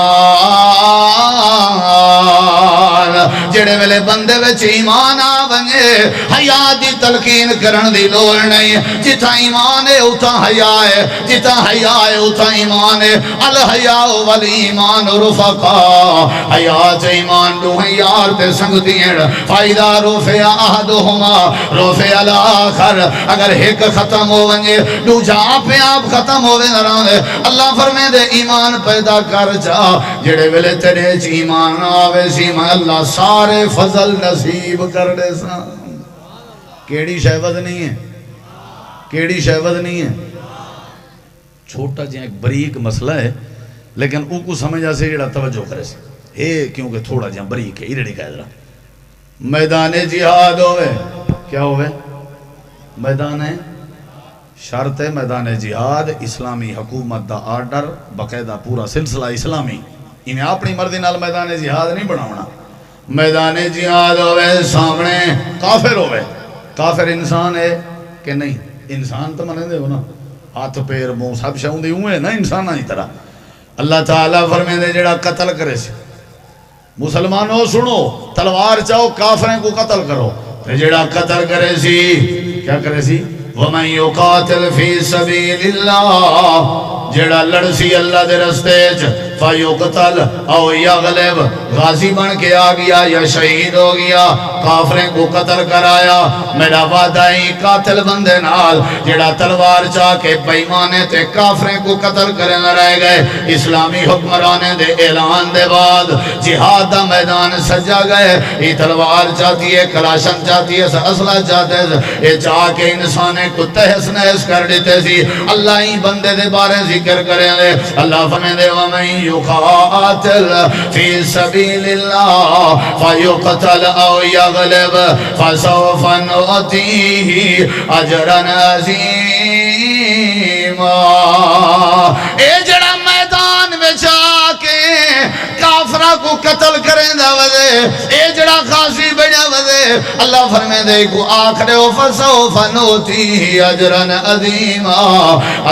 جڑے ویلے بندے وچ ایمان آ ونجے حیا دی تلقین کرن دی لوڑ نہیں جتھا ایمان ہے اتھا حیا ہے جتھا حیا ہے اتھا ایمان ہے الحیا والایمان رفقا حیا تے ایمان دو یار تے سنگ دین فائدہ رفع احدہما رفع الاخر اگر ایک ختم ہو ونجے دو جا پہ آپ ختم ہوئے نہ رہے اللہ فرمے دے ایمان پیدا کر جا جڑے ویلے تیرے چ ایمان آوے سی میں اللہ سارے فضل نصیب کر دے سا کیڑی شہوت نہیں ہے کیڑی شہوت نہیں ہے چھوٹا جہاں ایک بریک مسئلہ ہے لیکن او کو سمجھا سے جڑا توجہ کرے سے کیونکہ تھوڑا جہاں بریک ہے ایرڑی کا ادھرا میدان جہاد ہوئے کیا ہوئے میدان شرط ہے میدان جہاد اسلامی حکومت دا آرڈر باقاعدہ پورا سلسلہ اسلامی انہیں اپنی مرضی نال میدان جہاد نہیں بناونا میدان جہاد ہوئے سامنے کافر ہوئے کافر انسان ہے کہ نہیں انسان تو منے دے ہونا ہاتھ پیر منہ سب شاؤں دے ہوئے نا انسان آئی طرح اللہ تعالیٰ فرمے دے جڑا قتل کرے سی مسلمانوں سنو تلوار چاہو کافریں کو قتل کرو جڑا قتل کرے سی کیا کرے سی وَمَنْ يُقَاتِلْ فِي سَبِيلِ اللَّهِ جڑا لڑسی اللہ دے رستے فَيُقْتَلْ او یغلب غازی بن کے آ گیا یا شہید ہو گیا کافریں کو قتل کرایا میرا وعدہ ہی قاتل بندے نال جڑا تلوار چاہ کے بیمانے تے کافریں کو قتل کرے نہ رہ گئے اسلامی حکمرانے دے اعلان دے بعد جہاد دا میدان سجا گئے یہ تلوار چاہتی ہے کلاشن چاہتی ہے اسلحہ چاہتے ہیں یہ چاہ کے انسانے کو تہس نہس کر دیتے سی اللہ ہی بندے دے بارے ذکر کریں دے اللہ فرمائے دے وَمَنْ يُقَاتِلْ فِي سَبِيلِ اللَّهِ فَيُقْتَلْ أَوْ يَغْلِبْ فَسَوْفَ نُؤْتِيهِ أَجْرًا عَظِيمًا اے جڑا میدان میں جا کے کافرہ کو قتل کریں دا وزے اے جڑا خاصی بڑا وزے اللہ فرمے دے کو آخرے فَسَوْفَ نُؤْتِيهِ أَجْرًا عَظِيمًا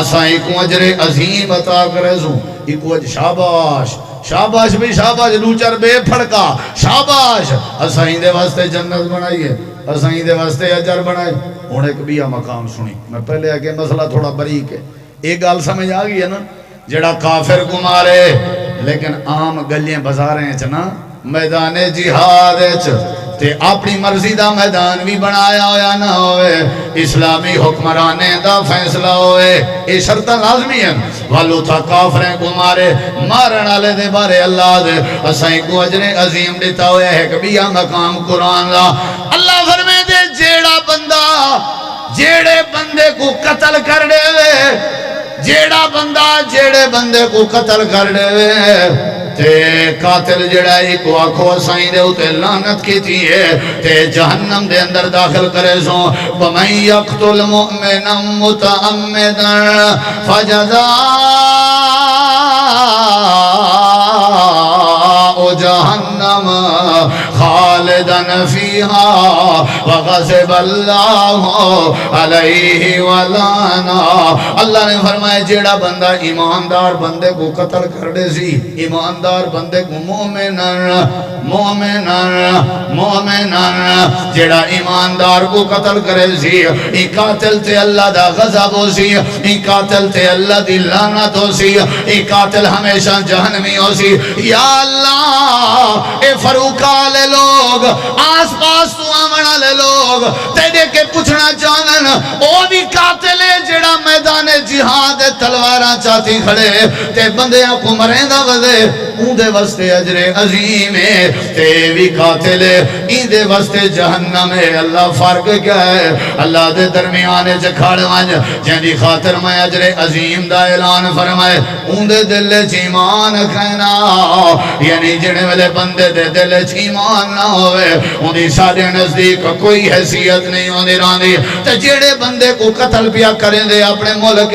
اسائیں کو اجر عظیم عطا کرے سوں ایک وجہ شاباش شاباش بھی شاباش لوچر بے پھڑکا شاباش اسائیں دے واسطے جنت بنائیے اسائیں دے واسطے اجر بنائے انہیں ایک بھی مقام سنی میں پہلے آگے مسئلہ تھوڑا بریک ہے ایک گال سمجھ آگئی ہے نا جڑا کافر کو مارے لیکن عام گلیاں بزاریں چنا میدان جہاد تے اپنی مرضی دا میدان بھی بنایا ہویا نہ ہوئے اسلامی حکمرانے دا فیصلہ ہوئے یہ شرطہ لازمی ہے والو تھا کافریں کو مارے مارن آلے دے بارے اللہ دے اسائیں کو اجر عظیم دیتا ہوئے ہے کبھی مقام قرآن دا اللہ فرمے دے جیڑے بندے کو قتل کر دے وے جیڑے بندے کو قتل کر دے وے تے قاتل جڑائی کو آکھو سائیں دے ہوتے لانت کی تھی ہے تے جہنم دے اندر داخل کرے سو وَمَنْ يَقْتُلْ مُؤْمِنًا مُتَعَمِّدًا فَجَزَاءُ جہنم خالداً فیہا وغضب اللہ علیہ ولعنہ اللہ نے فرمایا جیڑا بندہ ایماندار بندے کو قتل کر دے سی ایماندار بندے کو مومنان جیڑا ایماندار کو قتل کرے سی ای قاتل تے اللہ دا غضب ہو سی ای قاتل تے اللہ دی لعنت ہو سی ای قاتل ہمیشہ جہنمی ہو سی یا اللہ اے فروقہ لے لوگ آس پاس تو آمنہ لے لوگ تیرے کے پوچھنا چاہنن او بھی قاتل ہے جڑا میدان جہاد تلوارہ چاہتی کھڑے تے بندیاں کو مریندا وزے اون دے واسطے اجر عظیم ہے تے بھی قاتل ہے این دے واسطے جہنم ہے اللہ فرق کیا ہے اللہ دے درمیانے چکھاڑ وانج جن دی خاطر میں اجر عظیم دا اعلان فرمائے اون دے دل ایمان کھینا یعنی جنے والے بندے دے دل ایمان ایمان نہ ہوئے انہیں سارے نزدیک کوئی حیثیت نہیں ہونے رانی تے جیڑے بندے کو قتل پیا کریں دے اپنے ملک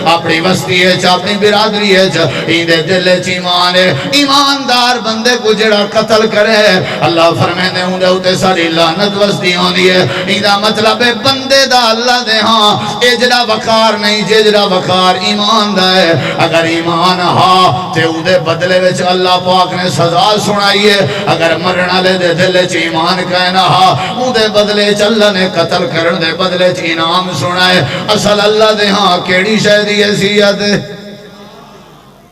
اپنی وسطی اپنی برادری اندے دل ایمان ہے ایماندار بندے کو جڑا قتل کرے اللہ فرمیندے ہوں دے ہوتے ساری لعنت وسطی ہوندی ہے ایدہ مطلب ہے بندے دا اللہ دے ہاں اے جڑا وقار نہیں جے جڑا وقار ایمان دا ہے اگر ایمان ہاں تے اون دے بدلے وچ اللہ پاک نے سزا سنائی ہے اگر مرنا لے دے دل وچ ایمان کہنا ہاں اون دے بدلے چ اللہ نے قتل کرن دے بدلے چ انعام سنائے اصل اللہ دے ہاں کیڑی شے دی حیثیت ہے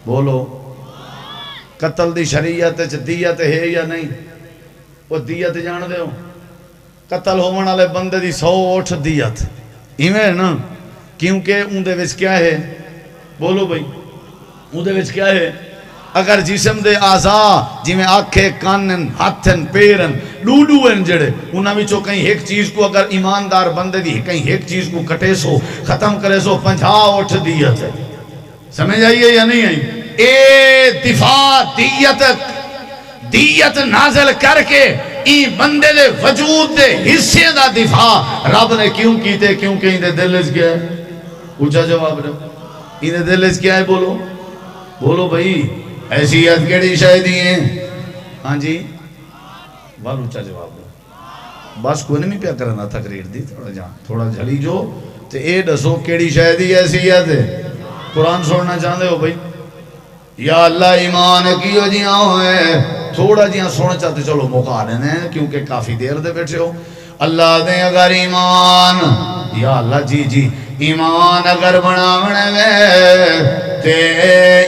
بولو قتل دی شریعت دیت ہے یا نہیں وہ دیت جان دے ہو قتل ہونے والے بندے دی 100 اٹھ دیت ایویں نا کیونکہ ان دے وچ کیا ہے بولو بھائی ان دے وچ کیا ہے اگر جسم دے اعضاء جی میں آنکھیں کانن ہاتھن پیرن ڈوڈویں جڑے انہاں وچوں کہیں ایک چیز کو اگر ایماندار بندے دی کہیں ایک چیز کو کٹے سو ختم کرے سو 50 اٹھ دیت ہے سمجھ آئیے یا نہیں آئی اے دفاع دیت نازل کر کے این بندے دے وجود دے حصے دا دفاع رب نے کیوں کیتے کیونکہ ان دے دل اس کیا ہے اونچا جواب رہا ان دے دل اس کیا ہے بولو بھائی حیثیت کیڑی شاہدی ہیں ہاں جی بہت اونچا جواب رہا بس کوئی نہیں پیا کرنا تقریر دی تھوڑا جھلی جو تے اے دسو کیڑی شاہدی حیثیت ہے قرآن سننا چاہتے ہو بھائی یا اللہ ایمان کیو جیاں ہوئے تھوڑا جیاں سونا چاہتے چلو موقع دینے کیونکہ کافی دیر دے بیٹھے ہو اللہ دے اگر ایمان یا اللہ جی ایمان اگر بناونے میں تے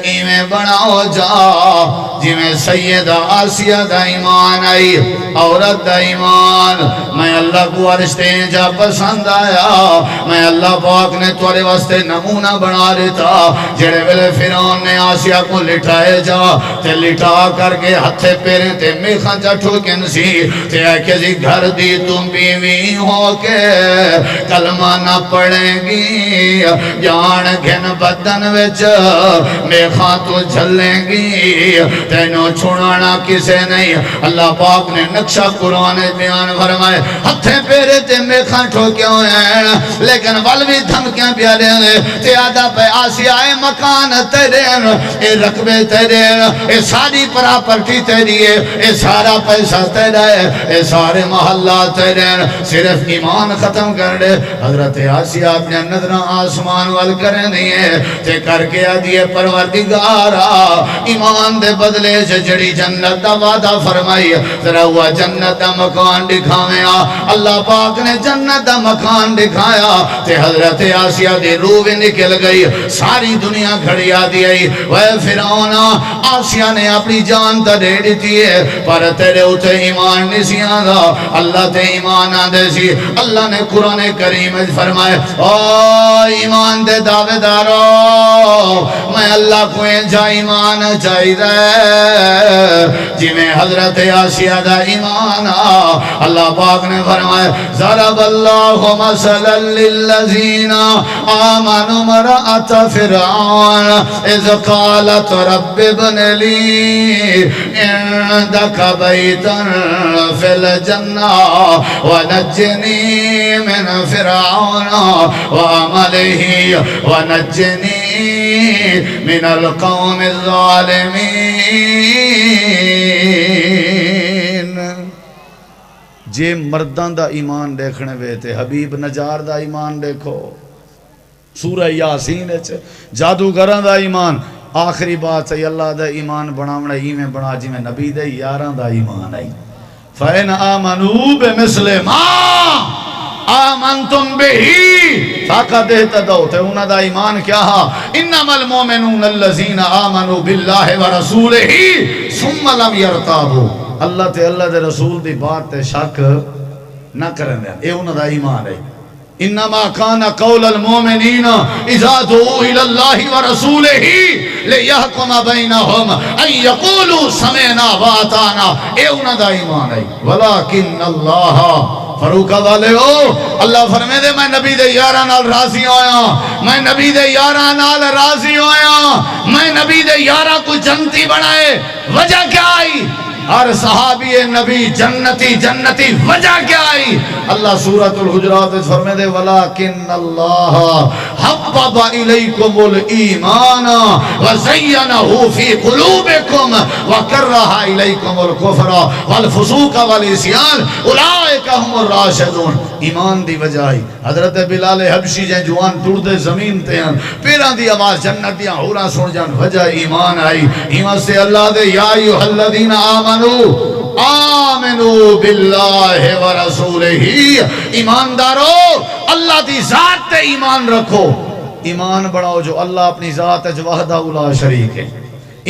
ایمیں بناو جا جی میں سیدہ آسیہ دا ایمان آئی عورت دا ایمان میں اللہ کو عرشتے جا پسند آیا میں اللہ پاک نے توارے واسطے نمونہ بنا لیتا جڑے ویلے فرعون نے آسیہ کو لٹائے جا تے لٹا کر کے ہتھے پیرے تے میخاں جا ٹھوکن سی تے اے کسی گھر دی تم بیوی ہو کے کلمہ نہ پڑھیں گی جان گھن بدن وچ میخاں تو جھلیں گی تینوں چھوڑانا کسے نہیں اللہ پاک نے نقشہ قرآن بیان فرمائے ہتھے پیرے تے میخاں ٹھوکے ہوئے ہیں لیکن والوی دھمکیاں پیارے ہیں تے آدھا پہ آسیہ مکان تیرے اے رقبے تیرے اے ساری پراپرٹی تیری ہے اے سارا پیسہ تیرا ہے اے سارے محلہ تیرے صرف ایمان ختم کر دے حضرت آسیہ اپنے نظرہ آسمان وال کریں نہیں تے کر کے آدھیے پروردگارا ایمان دے بدلے جڑی جنت دا وعدہ فرمائی ذرا ہوا جنت دا مکان دکھاویں اللہ پاک نے جنت دا مکان دکھایا تے حضرت آسیہ دے روح نکل گئی ساری دنیا کھڑی آدھی آئی وہ فرعون آسیہ نے اپنی جان تا دے دیتی ہے پر تیرے اٹھے ایمان نہیں سی آدھا اللہ تے ایمان آدھے سی اللہ نے قرآن کریم فرمائے ایمان دے دعوے دارو میں اللہ کو جا ایمان چاہی دے جی میں حضرت آسیہ دا ایمان اللہ پاک نے فرمائے ضرب اللہ مثلا للذین آمنوا امرأۃ فرعون اذ قالت رب ابن لی عندک بیتا فی الجنہ ونجنی من فرعون وعملہ ونجنی من القوم الظالمین جے مردان دا ایمان دیکھنے ویتے حبیب نجار دا ایمان دیکھو سورہ یاسین جادوگران دا ایمان آخری بات ہے اللہ دا ایمان بناونا ہی میں بنا جی میں نبی دے یاران دا ایمان آئی فَإِنْ آمَنُوا بِمِثْلِ مَا آمنتم بہی طاقت اہتدو تے انہا دا ایمان کیا ہا انما المومنون اللذین آمنوا باللہ ورسولہی ثم لم یرتابو اللہ تے اللہ دے رسول دی بات تے شک نہ کریں دیں اے انہا دا ایمان ہے انما کان قول المومنین اذا دعو الاللہ ورسولہی لیحکم بینہم ان یقولوا سمعنا واتانا اے انہا دا ایمان ہے ولیکن اللہ فروقہ والے ہو اللہ فرمے دے میں نبی دے یارہ نال راضی ہویا میں نبی دے یارہ نال راضی ہویا میں نبی دے یارہ کو جنتی بنائے وجہ کیا آئی ہر صحابی نبی جنتی جنتی وجہ کیا آئی؟ اللہ سورۃ الحجرات فرمے دے ولیکن اللہ حبب الیکم الایمان وزینہ فی قلوبکم وکرہ الیکم الکفر والفسوق والعصیان اولئک هم الراشدون. ایمان دی وجہ آئی. حضرت بلال حبشی جائیں جوان ٹوڑ دے زمین تے ہیں پیران دی آواز جنت دیاں حوراں سن جان وجہ ایمان آئی. ایمان سے اللہ دے یا ایھا الذین آمنو آمنو باللہ ورسولہ. ایماندارو اللہ دی ذات تے ایمان رکھو. ایمان بڑھاؤ جو اللہ اپنی ذات ہے وحدہ لا شریک ہے.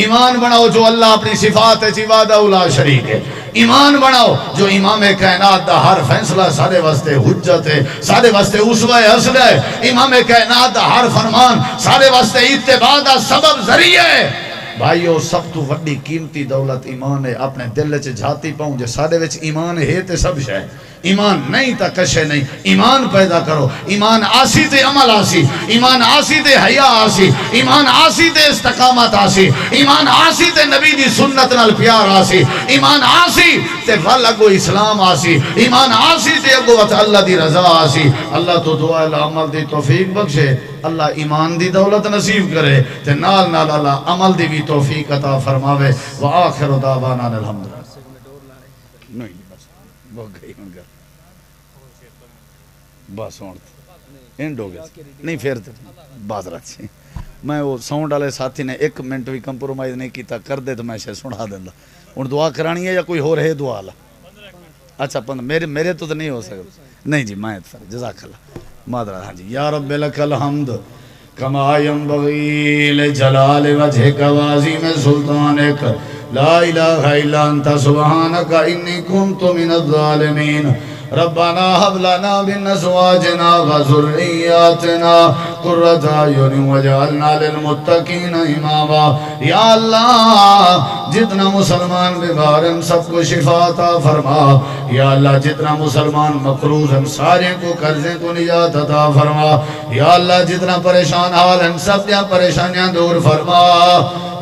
ایمان بناؤ جو اللہ اپنی صفات ہے وحدہ لا شریک ہے. ایمان بناؤ جو امام کائنات دا ہر فیصلہ سارے واسطے حجت ہے سارے واسطے اسوہ حسن ہے. امام کائنات دا ہر فرمان سارے واسطے اتباع دا سبب ذریعہ ہے. بھائیو سب تو وڈی قیمتی دولت ایمان ہے. اپنے دل چ جھاتی پاؤں جے سارے وچ ایمان ہے تے سب شے. ایمان نہیں تا کشے نہیں. ایمان پیدا کرو. ایمان آسی تے عمل آسی. ایمان آسی تے حیا آسی. ایمان آسی تے استقامت آسی. ایمان آسی تے نبی دی سنت نال پیار آسی. ایمان آسی تے ولگو اسلام آسی. ایمان آسی تے اگو وقت اللہ دی رضا آسی. اللہ تو دعا عمل دی توفیق بخشے. اللہ ایمان دی دولت نصیب کرے تے نال نال اللہ عمل دی بھی توفیق عطا فرماوے. وآخر دعوانا الحمدللہ. نہیں بس وہ گئی ہوں گا بس ہوں اینڈ ہو گیا نہیں پھر بات رکھ سی. میں وہ ساؤنڈ والے ساتھی نے ایک منٹ بھی کمپرومائز نہیں کیتا کر دے تو میں شاید سنا دینا. ہوں دعا کرانی ہے یا کوئی ہو رہے دعا لا؟ اچھا میرے تو نہیں ہو سکتا. نہیں جی میں جزاک اللہ مادرہ. ہاں جی یا رب لک الحمد کما ینبغی لجلال وجہک وعظیم سلطانک لا الہ الا انت سبحانک انی کنت من الظالمین. ربنا هب لنا من ازواجنا وذرياتنا قرة اعين واجعلنا للمتقين اماما. یا اللہ جتنا مسلمان بیمار ہیں سب کو شفا عطا فرما. یا اللہ جتنا مسلمان مقروض ہیں سارے کو قرضیں کو نجات عطا فرما. یا اللہ جتنا پریشان حال ہیں سب دیا پریشانیاں دور فرما.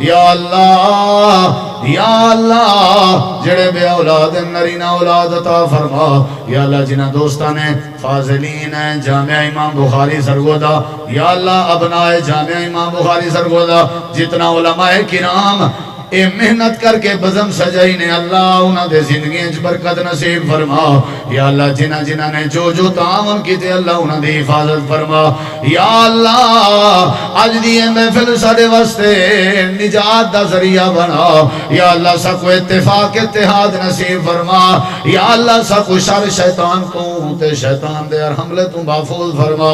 یا اللہ یا اللہ جڑے بے اولاد نرینہ اولاد عطا فرما. یا اللہ جنہ دوستان ہیں فاضلین ہیں جامعہ امام بخاری سرگودا. یا اللہ ابناء جامعہ امام بخاری سرگودا جتنا علماء کرام اے محنت کر کے بزم سجائی نے اللہ انہاں دے زندگیاں چ برکت نصیب فرما. یا اللہ جنہ نے جو تعاون کیتے اللہ انہاں دی حفاظت فرما. یا اللہ اج دی محفل ساڈے واسطے نجات دا ذریعہ بنا. یا اللہ سب کو اتفاق اتحاد نصیب فرما. یا اللہ سب کو شر شیطان تو تے شیطان دے ہر حملے تو محفوظ فرما.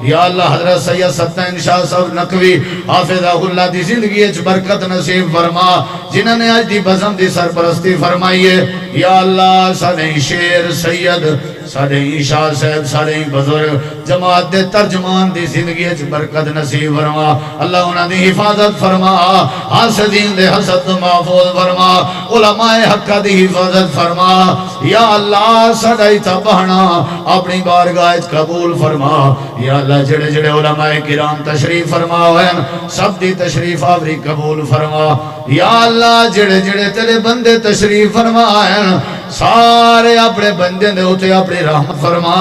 یا اللہ حضرت سید ستین شاہ صاحب نقوی حافظہ اللہ دی زندگی چ برکت نصیب فرما جنہوں نے آج دی بزم دی سرپرستی فرمائیے. یا اللہ سارے شیر سید سارے شاہ صاحب سارے بزرگ جماعت دے ترجمان دی زندگی چ برکت نصیب فرما. اللہ انہاں دی حفاظت فرما. حاسدین دے حسد محفوظ فرما. علماء حق دی حفاظت فرما. یا اللہ سدائی تا بہنا اپنی بارگاہ قبول فرما. یا اللہ جڑے جڑے علماء کرام تشریف فرما ہوئے سب دی تشریف آوری قبول فرما. یا اللہ جڑے جڑے تیرے بندے تشریف فرمائیں سارے اپنے بندے دے ہوتے اپنی رحمت فرما.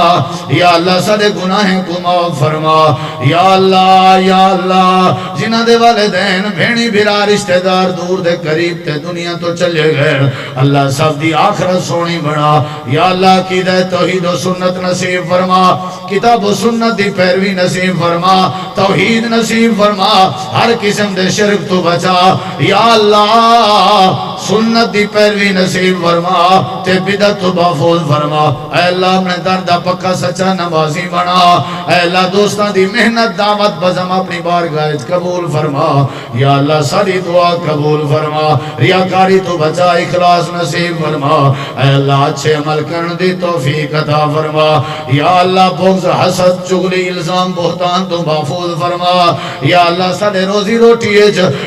یا اللہ سارے گناہیں کو معاف فرما. یا اللہ جنہ دے والدین بھینی بھرا رشتہ دار دور دے قریب تے دنیا تو چلے گئے اللہ سب دی آخرت سونی بنا. یا اللہ عقیدہ توحید و سنت نصیب فرما. کتاب و سنت دی پیروی نصیب فرما. توحید نصیب فرما. ہر قسم دے شرک تو بچا. یا اللہ سنت دی پیروی نصیب فرما تے بدعت تو محفوظ فرما. اے اللہ اپنے دردہ پکا سچا نمازی بنا. اے اللہ دوستان دی محنت دعوت بزم اپنی بارگاہ قبول فرما. یا اللہ ساری دعا قبول فرما. ریاکاری تو بچا اخلاص نصیب فرما. اے اللہ اچھے عمل کرن دی توفیق عطا فرما. یا اللہ بغض حسد چغلی الزام بہتان تو محفوظ فرما. یا اللہ سارے روزی روٹی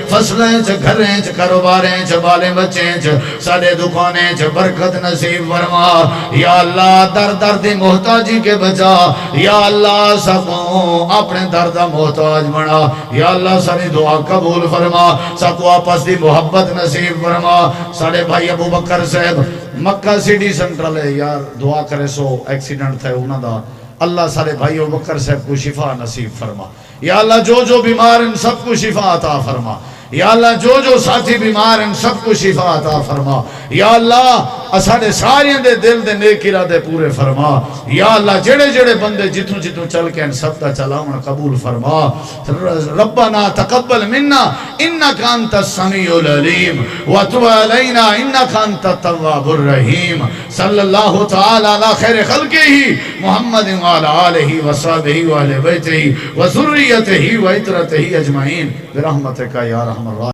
فصلیں گھریں کاروباریں بالے بچیں چ ساڈے دکانے چ برکت نصیب فرما یا اللہ در در دی محتاجی کے بچا یا اللہ سکوں اپنے در دا محتاج بنا یا اللہ ساری دعا قبول فرما سکو آپس دی محبت نصیب فرما ساڑے بھائی ابو بکر صاحب مکہ سٹی سنٹرل ہے یار دعا کرے سو ایکسیڈنٹ تھے انہوں دا اللہ سارے بھائی ابو بکر صاحب کو شفا نصیب فرما یا اللہ جو جو بیمار ان سب کو شفا عطا فرما یا اللہ جو جو ساتھی بیمار ان سب کو شفا عطا فرما یا اللہ اساڑے ساریاں دے دل دے نیک ارادے پورے فرما یا اللہ جڑے جڑے بندے جتوں جتوں چل کے ان سب کا چلاون قبول فرما ربنا تقبل منا انکا انت السمیع العلیم وتب علینا انکا انت التواب الرحیم صلی اللہ تعالی علی خیر خلقہ محمد وعلی آلہ وصحبہ وآلہ بیتہ وذریتہ وعطرتہ اجمعین برحمتک یا رحم الراحمین